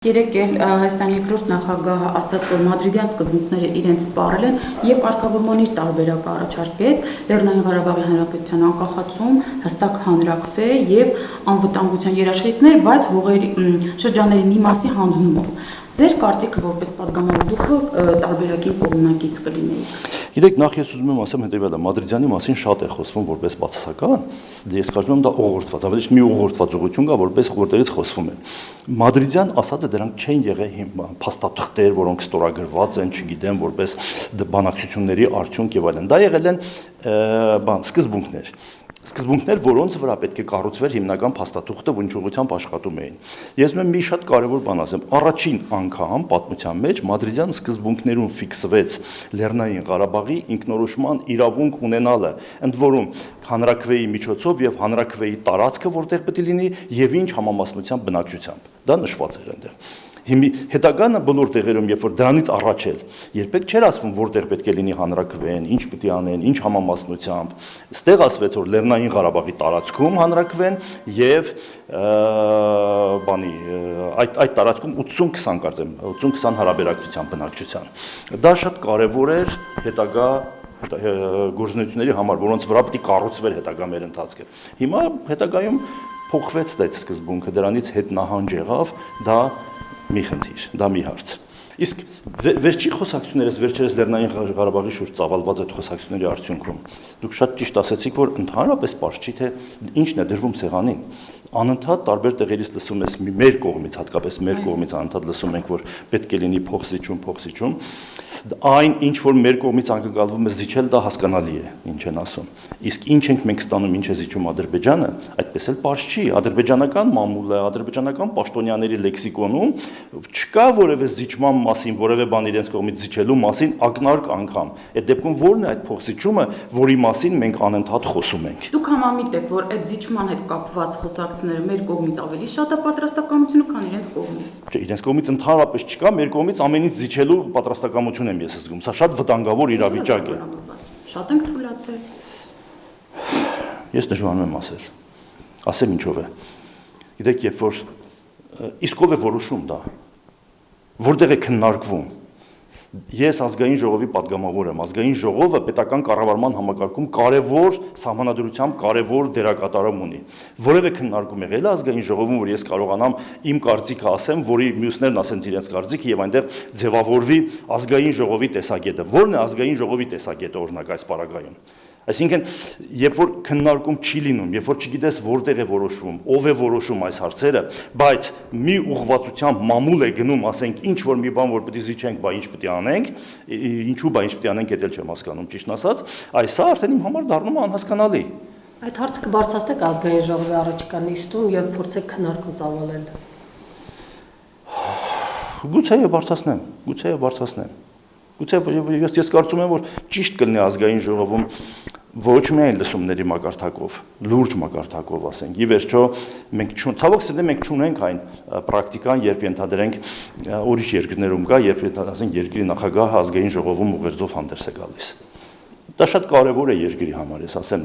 Երեկ էլ Հայաստանի երկրորդ նախագահը ասաց, որ մադրիդյան սկզբունքները իրենց սպառել են եւ կարգավորման իր տարբերակը առաջարկեց Լեռնային Ղարաբաղի Հանրապետության անկախացում, հստակ հանրաքվե եւ անվտանգության երաշխիքներ, բայց հողերի շրջանների մի մասի հանձնումով։ Ձեր կարծիքը որպես падգամավոր դուք տարբերակին կողմնակից կլինեիք։ Գիտեք, նախ ես ուզում եմ ասեմ հետևյալը, Մադրիդյանի մասին շատ է խոսվում որպես բացասական, ես կարծում եմ դա ուղղորդված, ավելի մի ուղղորդված ուղղություն կա, որպես որտեղից խոսվում է։ Մադրիդյան ասածը դրանք չեն եղել փաստաթղթեր, որոնք ստորագրված են, չգիտեմ, որպես բանակցությունների արդյունք եւ այլն։ Դա եղել են սկզբունքներ, որոնց վրա պետք է կառուցվեր հիմնական փաստաթուղթը, որ ինչ ուղղությամբ աշխատում էին։ Ես մեմ մի շատ կարևոր բան ասեմ, առաջին անգամ պատմության մեջ Մադրիդյան սկզբունքներում ֆիքսվեց Լեռնային Ղարաբաղի ինքնորոշման իրավունք ունենալը, ընդ որում հանրաքվեի միջոցով եւ հանրաքվեի տարածքը որտեղ պետք է լինի եւ ինչ համամասնության բնակչությամբ։ Դա նշված էր այնտեղ։ Հետագանը բոլոր տեղերում, երբ որ դրանից առաջ էլ երբեք չէր ասվում, որտեղ պետք է լինի հանրաքվեն, ինչ պետք է անեն, ինչ համամասնությամբ։ Ստեղ ասվեց, որ Լեռնային Ղարաբաղի տարածքում հանրաքվեն եւ այդ տարածքում 80-20 կարծեմ, 80-20 հարաբերակցության բնակչության։ Դա շատ կարևոր էր հետագա գործունեությունների համար, որոնց վրա պետք է կառուցվեր հետագա մեր ընթացքը։ Հիմա հետագայում փոխվեց այդ սկզբունքը, դրանից հետ նահանջ եղավ, դա մի խնդիր, դա մի հարց։ Իսկ վերջի խոսակցություններս, վերջերս Լեռնային Ղարաբաղի շուրջ ծավալված այդ խոսակցությունների արդյունքում դուք շատ ճիշտ ասեցիք, որ ընդհանրապես պարզ չի, թե ինչն է դրվում սեղանին։ Անընդհատ տարբեր տեղերից լսում ես մեր կողմից, հատկապես մեր կողմից անընդհատ լսում ենք, որ պետք է լինի փոխզիջում։ Այն ինչ որ մեր կողմից անկալվում է զիջել, դա հասկանալի է, ինչ են ասում։ Իսկ ինչ ենք մենք ստանում, ինչ է զիջում Ադրբեջանը, այդպես էլ պարզ չի։ Ադրբեջանական մամուլը, ադրբեջանական պաշտոնյաների լեքսիկոնում չկա որևէ զիջման մասին, որևէ բան իրենց կողմից զիջելու մասին ակնարկ անգամ։ Այդ դեպքում ո՞րն է այդ փոխզիջումը, որի մասին մենք անընդհատ խոսում ենք։ Դուք համամիտ եք, որ այդ զիջման հետ կապված խոսակցությունները մեր կողմից ավելի շատ է պատրաստակամությունը, քան իրենց կողմից։ Չէ, իրենց կողմից ընդհանրապես չկա, մեր կողմից ամենից զիջելու պատրաստակամություն եմ ես զգում։ Սա շատ վտանգավոր իրավիճակ է։ Շատ ենք թույլատրել։ Ես դժվարում եմ ասել։ Ասեմ ինչով է։ Գիտեք, երբ որ իսկ ով է որոշում դա։ Որտեղ է քննարկվում։ Ես ազգային ժողովի падգամավոր եմ։ Ազգային ժողովը պետական կառավարման համակարգում կարևոր սահմանադրությամբ կարևոր դերակատարում ունի։ Որևէ քննարկում եղել է ազգային ժողովում, որ ես կարողանամ իմ կարծիքը ասեմ, որի մյուսներն ասեն իրենց կարծիքը եւ այնտեղ ձևավորվի ազգային ժողովի տեսակետը։ Ո՞րն է ազգային ժողովի տեսակետը օրինակ այս պարագայում։ Այսինքն, երբ որ քննարկում չի լինում, երբ որ չգիտես որտեղ է որոշվում, ով է որոշում այս հարցերը, բայց մի ուղղվածությամբ մամուլ է գնում, ասենք, ինչ որ մի բան որ պետք է զիջենք, բա ինչ պետք է անենք, ինչու բա ինչ պետք է անենք, դա չեմ հասկանում, ճիշտն ասած, այս արդեն իմ համար դառնում է անհասկանալի։ Այդ հարցը կբարձրացնեք ազգային ժողովի առաջիկա նիստում եւ փորձեք քննարկում ծավալել։ Գուցե բարձրացնեմ։ Ես կարծում եմ, որ ճիշտ կլինի ազգային ժողովում ոչ միայն լսումների մակարդակով, լուրջ մակարդակով ասենք։ Ի վերջո ցավոք սրտի մենք չունենք այն պրակտիկան, երբ ենթադրենք ուրիշ երկրներում կա, երբ ասենք երկրի նախագահը ազգային ժողովում ուղերձով հանդես է գալիս։ Դա շատ կարևոր է երկրի համար, ես ասեմ,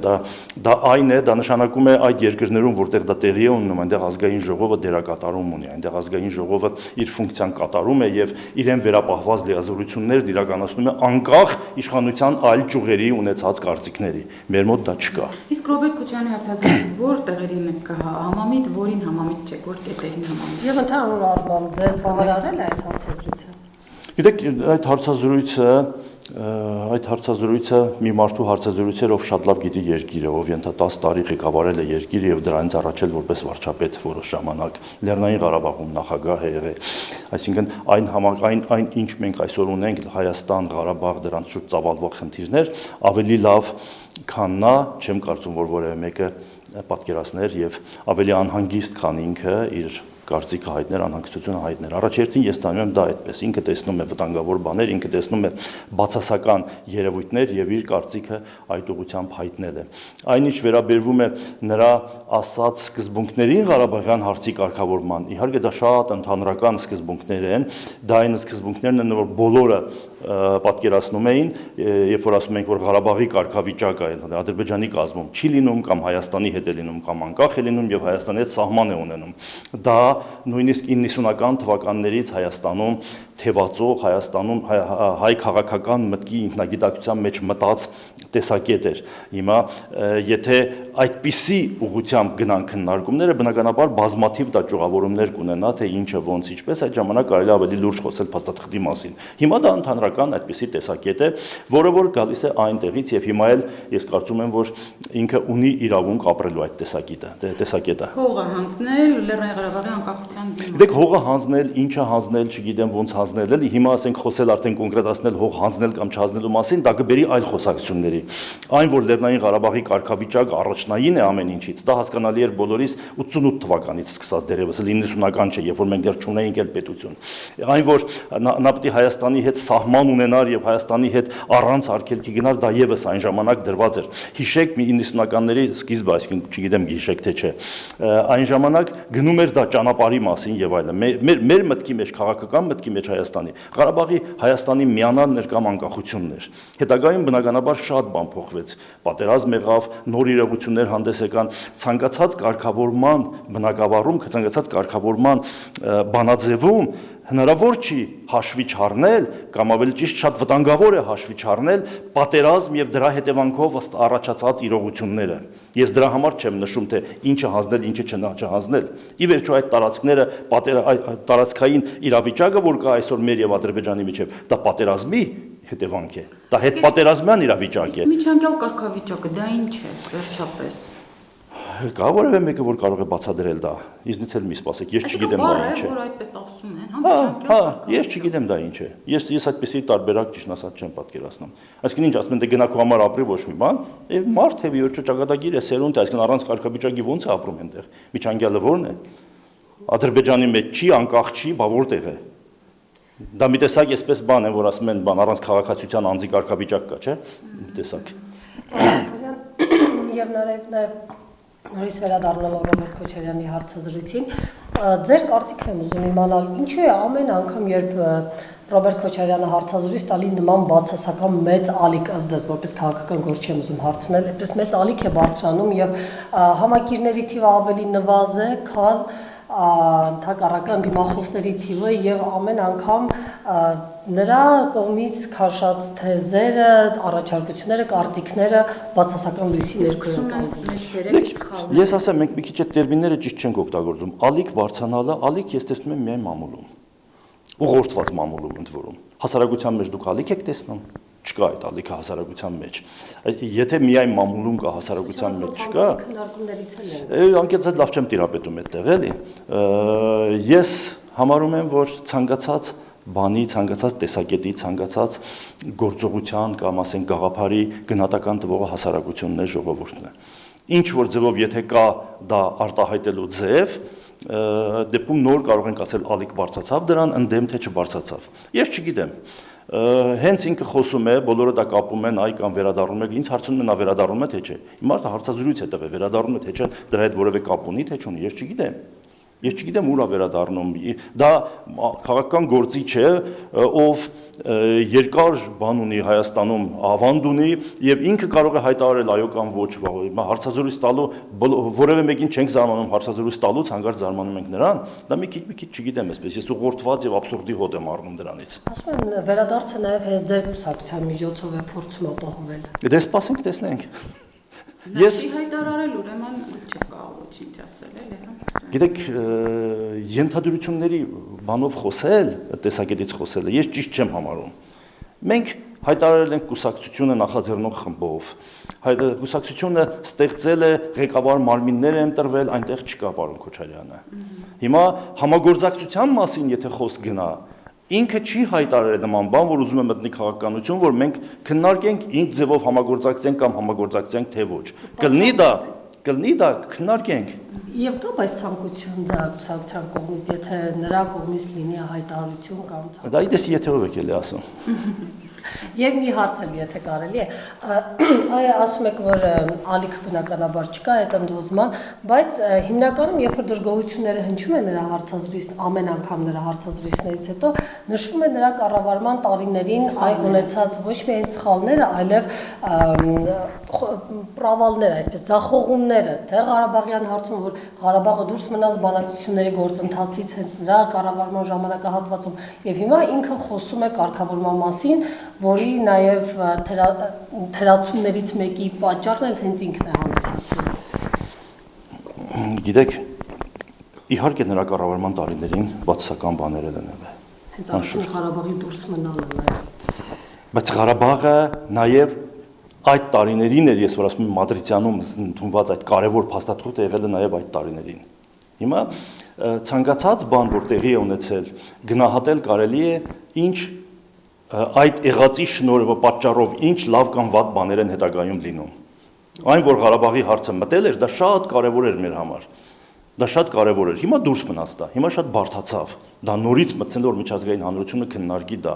դա այն է, դա նշանակում է այդ երկրներում, որտեղ դա տեղի է ունենում, այնտեղ ազգային ժողովը դերակատարում ունի, այնտեղ ազգային ժողովը իր ֆունկցիան կատարում է եւ իրեն վերապահված լիազորություններն իրականացնում է անկախ իշխանության այլ ճյուղերի ունեցած կարծիքների։ Մեր մոտ դա չկա։ Իսկ Ռոբերտ Քոչարյանի հարցազրույցը որ տեղերին եք համամիտ, որին համամիտ չեք, որ կետերին համամիտ։ Եվ ընդհանուր առմամբ ձեզ բավարարել է այդ հարցազրույցը։ Գիտեք, այդ հարցազրույցը մի մարդու հարցազրույց էր, ով շատ լավ գիտի երկիրը, ով 10 տարի ղեկավարել է երկիրը եւ դրանից առաջ էլ որպես վարչապետ որոշ ժամանակ Լեռնային Ղարաբաղում նախագահ է եղել։ Այսինքն այն ինչ մենք այսօր ունենք Հայաստան, Ղարաբաղ, դրանց շուրջ ծավալվող խնդիրներ ավելի լավ, քան նա, չեմ կարծում, որ որևէ մեկը պատկերացներ եւ ավելի անհանգիստ, քան ինքը իր կարծիքը հայտներ, անհանգստությունը հայտներ։ Առաջերտին ես տանում եմ դա այդպես, ինքը տեսնում է վտանգավոր բաներ, ինքը տեսնում է բացասական երևույթներ եւ իր կարծիքը այդ ուղղությամբ հայտնել է։ Այնինչ վերաբերվում է նրա ասած սկզբունքներին Ղարաբաղյան հարցի կարգավորման, իհարկե դա շատ ընդհանրական սկզբունքներ են, դա այն սկզբունքներն են, որ բոլորը պատկերացնում էին, երբ որ ասում ենք, որ Ղարաբաղի կարգավիճակը Ադրբեջանի կազմում չի լինում կամ Հայաստանի հետ է լինում կամ անկախ է լինում եւ Հայաստանի հետ սահման է ունենում։ Դա նույնիսկ 90-ական թվականներից Հայաստանում թևածող, Հայաստանում հայ քաղաքական մտքի ինքնագիտակցության մեջ մտած տեսակետ էր։ Հիմա եթե այդպիսի ուղղությամբ գնան քննարկումները, բնականաբար բազմաթիվ դա ճյուղավորումներ կունենա, թե ինչը ոնց ինչպես, այդ ժամանակ կարելի ավելի լուրջ խոսել փաստաթղթի մասին։ Հիմա դա ընդհանրական այդպիսի տեսակետ է, որը որ գալիս է այնտեղից եւ հիմա էլ ես կարծում եմ, որ ինքը ունի իրավունք ապրելու այդ տեսակետը։ Հողը հանձնել Լեռնային Ղարաբաղի անկախության դիմաց։ Դեք հողը հանձնել, ինչը հանձնել, չգիտեմ ոնց հանձնել, էլի հիմա ասենք խոսել արդեն կոնկրետացնել հող հանձնել կամ չհանձնելու մասին, դա կբերի այլ խոսակցությունների։ Այն որ Լեռնային Ղարաբաղի կարգավիճակը առաջնային է ամեն ինչից, դա հասկանալի էր բոլորիս 88 թվականից սկսած դերևս 90-ական չէ, երբ որ մենք դեռ չունեինք էլ պետություն։ Այն որ նա պետք է Հայաստանի հետ սահման ունենար եւ Հայաստանի հետ առանց արգելքի գնար, դա եւս այն ժամանակ դրված էր։ Հիշեք 90-ականների սկիզբը, այսինքն չգիտեմ հիշեք թե չէ, այն ժամանակ գնում էր դա ճանապարհի մասին եւ այլն։ Մեր մտքի մեջ, քաղաքական մտքի մեջ Հայաստանի միանալն էր կամ անկախությունն էր։ Հետագայում բնականաբար շատ բան փոխվեց։ Պատերազմ եղավ, նոր իրողություններ հանդես եկան, ցանկացած կարգավորման բնակավարում, ցանկացած կարգավորման բանաձևում հնարավոր չի հաշվի չառնել կամ ավելի ճիշտ շատ վտանգավոր է հաշվի չառնել պատերազմ եւ դրա հետևանքով առաջացած իրողությունները։ Ես դրա համար չեմ նշում թե ինչը հանձնել, ինչը չհանձնել։ Ի վերջո այդ տարածքները տարածքային իրավիճակը, որ կա այսօր մեր եւ Ադրբեջանի միջեւ, դա պատերազմի հետևանք է։ Դա հետպատերազմյան իրավիճակ է։ Միջանկյալ կարգավիճակը դա ինչ է վերջապես։ Կա որևէ մեկը որ կարող է բացատրել դա։ Իզնից էլ մի սպասեք, ես չգիտեմ դա ինչ է։ Որ այդպես ասում են, հա, ես չգիտեմ դա ինչ է։ Ես այդպեսի տարբերակ ճիշտ ասած չեմ պատկերացնում։ Այսինքն ինչ ասում են, դե գնա քո համար ապրի ոչ մի բան, եւ մարդ է վերջո ճակատագիր է, սերունդ է, այսինքն առանց կարգավիճակի ոնց է ապրում այնտեղ։ Միջանկյալը ո՞րն է։ Ադրբեջանի մեջ չի, անկախ չի, բա որտեղ է։ Դա մի տեսակ էսպես բան է, որ ասում են, բան առանց քաղաքացիության անձի կարգավիճակ կա, չէ՞։ Մի տեսակ։ Եվ նաև նորից վերադառնալով Ռոբերտ Քոչարյանի հարցազրույցին, ձեր կարծիքն եմ ուզում իմանալ, ինչու է ամեն անգամ, երբ Ռոբերտ Քոչարյանը հարցազրույց տալի նման բացասական մեծ ալիք, ըստ ձեզ, որպես քաղաքական գործ չեմ ուզում հարցնել, այդպես մեծ ալիք է բարձրանում եւ համակիրների թիվը ավելի նվազ է, քան թակառական դիմախոսների թիվը եւ ամեն անգամ նրա կողմից քաշած թեզերը, առաջարկությունները, կարծիքները բացասական լույսի ներքո են կանգնում։ Ես ասեմ, մենք մի քիչ այդ տերմինները ճիշտ չենք օգտագործում։ Ալիք բարձրանալը, ալիք ես տեսնում եմ միայն մամուլում։ Ուղղորդված մամուլում ընդ որում։ Հասարակության մեջ դուք ալիք եք տեսնում։ Չկա այդ ալիքը հասարակության մեջ։ Եթե միայն մամուլում կա, հասարակության մեջ չկա, անկեղծ լավ չեմ տիրապետում այդտեղ, էլի։ Ես համարում եմ, որ ցանկացած բանի, ցանկացած տեսակետի, ցանկացած գործողության կամ ասենք գաղափարի գնահատական տվողը հասարակությունն է, ժողովուրդն է։ Ինչ որ ձևով եթե կա դա արտահայտելու ձև, դեպքում նոր կարող ենք ասել ալիք բարձրացավ դրան, ընդդեմ թե չբարձրացավ։ Ես չգիտեմ։ Հենց ինքը խոսում է, բոլորը դա կապում են, այ կամ վերադառնում է, ինձ հարցնում են նա վերադառնում է թե չէ։ Հիմա հարցազրույց է տվել, վերադառնում է թե չէ, դրա հետ որևէ կապ ունի թե չունի, ես չգիտեմ։ Ես չգիտեմ ուր է վերադառնում։ Դա քաղաքական գործիչ է, ով երկար բան ունի Հայաստանում, ավանդ ունի եւ ինքը կարող է հայտարարել այո կամ ոչ, հարցազրույց տալու որևէ մեկին չենք զարմանում հարցազրույց տալուց, հանկարծ զարմանում ենք նրան, դա մի քիչ չգիտեմ այսպես, ես ուղղորդված եւ աբսուրդի հոտ եմ առնում դրանից։ Ասում եմ, վերադարձը նաեւ հենց ձեր կուսակցության միջոցով է փորձում ապահովել։ Դե սպասենք տեսնենք։ Ես հայտարարել ուրեմն չկա ոչինչ ասել, էլի, հա։ Գիտեք, ենթադրությունների բանով խոսել, տեսակետից խոսելը ես ճիշտ չեմ համարում։ Մենք հայտարարել ենք կուսակցությունը նախաձեռնող խմբով։ Կուսակցությունը ստեղծել է ղեկավար մարմիններ են տրվել, այնտեղ չկա պարոն Քոչարյանը։ Հիմա համագործակցության մասին եթե խոսք գնա, ինքը չի հայտարարել նման բան, որ ուզում է մտնի քաղաքականություն, որ մենք քննարկենք ինչ ձևով համագործակցենք կամ համագործակցենք թե ոչ։ Կլինի դա քննարկենք։ Եվ կա բայց ցանկություն դա կուսակցության կողմից, եթե նրա կողմից լինի հայտարարություն կամ Դա իդես եթերով եք էլի ասում։ Եվ մի հարց էլ եթե կարելի է, այ ասում եք, որ ալիքը բնականաբար չկա այդ ընդուզման, բայց հիմնականում երբ որ դժգոհությունները հնչում են նրա հարցազրույց, ամեն անգամ նրա հարցազրույցներից հետո նշվում է նրա կառավարման տարիներին այ ունեցած ոչ միայն սխալները, այլև պրավալները, այսպես ձախողումները, թե Ղարաբաղյան հարցում, որ Ղարաբաղը դուրս մնաց բանակցությունների գործընթացից հենց նրա կառավարման ժամանակահատվածում, եւ հիմա ինքը խոսում է կարգավորման մասին, որի նաեւ թերացումներից մեկի պատճառն էլ հենց ինքն է հանդիսացել։ Գիտեք, իհարկե նրա կառավարման տարիներին բացասական բաներ են եղել։ Հենց արդեն Ղարաբաղի դուրս մնալը նաեւ։ Բայց Ղարաբաղը նաեւ այդ տարիներին էր, ես որ ասում եմ Մադրիդյանում ընդունված այդ կարևոր փաստաթուղթը եղել է նաև այդ տարիներին։ Հիմա ցանկացած բան, որ տեղի է ունեցել, գնահատել կարելի է ինչ այդ եղածի շնորհիվ պատճառով ինչ լավ կամ վատ բաներ են հետագայում լինում։ Այն, որ Ղարաբաղի հարցը մտել էր, դա շատ կարևոր էր մեր համար։ Դա շատ կարևոր էր։ Հիմա դուրս մնաց դա։ Հիմա շատ բարդացավ։ Դա նորից մտցնել որ միջազգային հանրությունը քննարկի դա։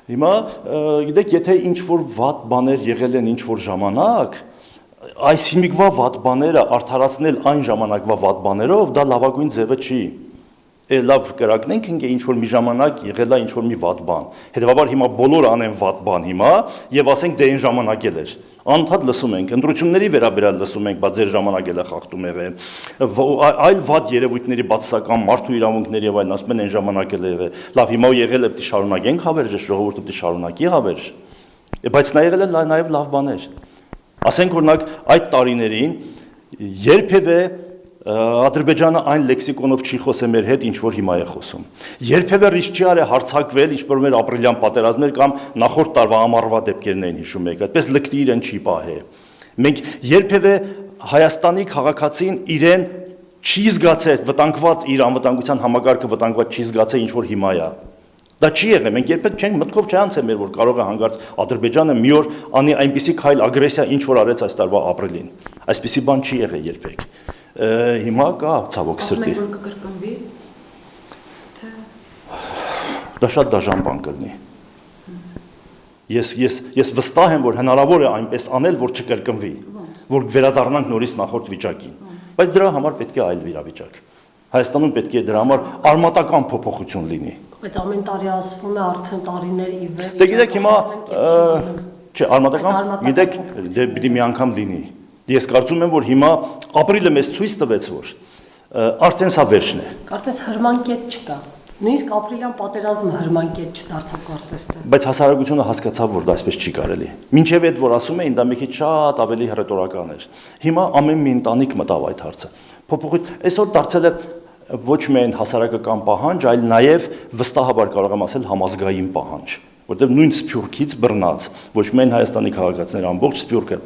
Հիմա գիտեք, եթե ինչ-որ վատ բաներ եղել են ինչ-որ ժամանակ, այս հիմիկվա վատ բաները արդարացնել այն ժամանակվա վատ բաներով, դա լավագույն ձևը չի։ Լավ կրակնենք ինքը ինչ-որ մի ժամանակ եղել է ինչ-որ մի վատ բան։ Հետևաբար հիմա բոլորը անեն վատ բան հիմա եւ ասենք դե այն ժամանակ էլ էր։ Անընդհատ լսում ենք, ընտրությունների վերաբերյալ լսում ենք, բայց ձեր ժամանակ էլ է խախտում եղել։ Այլ վատ երևույթների բացասական մարդու իրավունքների եւ այլն ասում են այն ժամանակ էլ է եղել։ Լավ, հիմա եղել է պետք է շարունակենք հավերժը, ժողովուրդը պետք է շարունակի հավերժ։ Բայց նա եղել է նաեւ լավ բաներ։ Ասենք օրինակ այդ տարիներին երբևէ Ադրբեջանը այն լեքսիկոնով չի խոսել մեր հետ, ինչ որ հիմա է խոսում։ Երբևէ ռիսկ չի արել հարցակվել, ինչպես մեր ապրիլյան պատերազմներ կամ նախորդ տարվա ամառվա դեպքերն էին հիշում եք, այդպես լկտի իրեն չի պահել։ Մենք երբևէ Հայաստանի քաղաքացին իրեն չի զգացել վտանգված, իր անվտանգության համակարգը վտանգված չի զգացել, ինչ որ հիմա է։ Դա չի եղել, մենք երբեք չենք մտքով չանցել մեր որ կարող է հանգարց Ադրբեջանը մի օր անի այնպիսի քայլ ագրեսիա, ինչ որ արեց այս տարվա ապրիլին։ Այսպիսի բան չի եղել երբեք։ Հիմա կա ցավոք սրտի։ Դա շատ դաժան բան կլինի։ Ես վստահ եմ, որ հնարավոր է այնպես անել, որ չկրկնվի, որ վերադառնանք նորից նախորդ վիճակին։ Բայց դրա համար պետք է այլ իրավիճակ։ Հայաստանում պետք է դրա համար արմատական փոփոխություն լինի։ Այդ ամեն տարի ասվում է արդեն տարիներ ի վեր։ Դե գիտեք հիմա չէ, արմատական, գիտեք, դե պիտի մի անգամ լինի։ Ես կարծում եմ, որ հիմա ապրիլը մեզ ցույց տվեց, որ արդեն սա վերջն է։ Կարծես հրման կետ չկա։ Նույնիսկ ապրիլյան պատերազմը հրման կետ չդարձավ կարծես թե։ Բայց հասարակությունը հասկացավ, որ դա այսպես չի կարելի։ Մինչև այդ որ ասում էին, դա մի քիչ շատ ավելի հռետորական էր։ Հիմա ամեն մի ընտանիք մտավ այդ հարցը։ Փոփոխություն այսօր դարձել է ոչ միայն հասարակական պահանջ, այլ նաև վստահաբար կարող եմ ասել համազգային պահանջ, որտեղ նույն Սփյուռքից բռնած, ոչ միայն Հայաստանի քաղաքացիներ, ամբողջ Սփյուռքը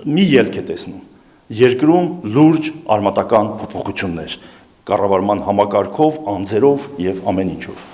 մի ելք է տեսնում։ Երկրում լուրջ արմատական փոփոխություններ, կառավարման համակարգով, անձերով եւ ամեն ինչով։